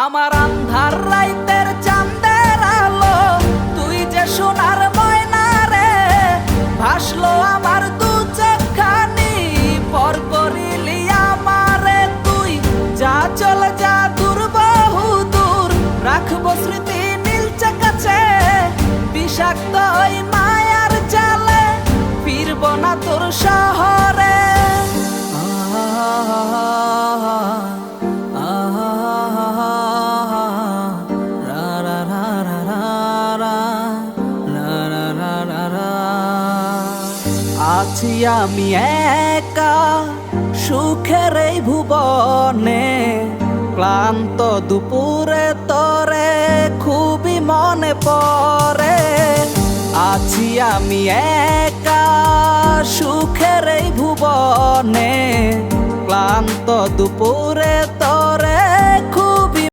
আমার আন্ধার রাইতের চাঁদের আলো, তুই যে সোনার ময়না রে, ভাসলো আমার দু চোখখানি, পর করিলি আমারে তুই। যা চলে যা দূর বহু দূর, রাখবো স্মৃতি নীলচে কাছে, বিষাক্ত ওই মায়ার জালে ফিরব না তোর শহরে। আছি আমি একা সুখের এই ভুবনে, ক্লান্ত দুপুরে তোরে খুবই মনে পড়ে। আছি আমি একা সুখের এই ভুবনে, ক্লান্ত দুপুরে তোরে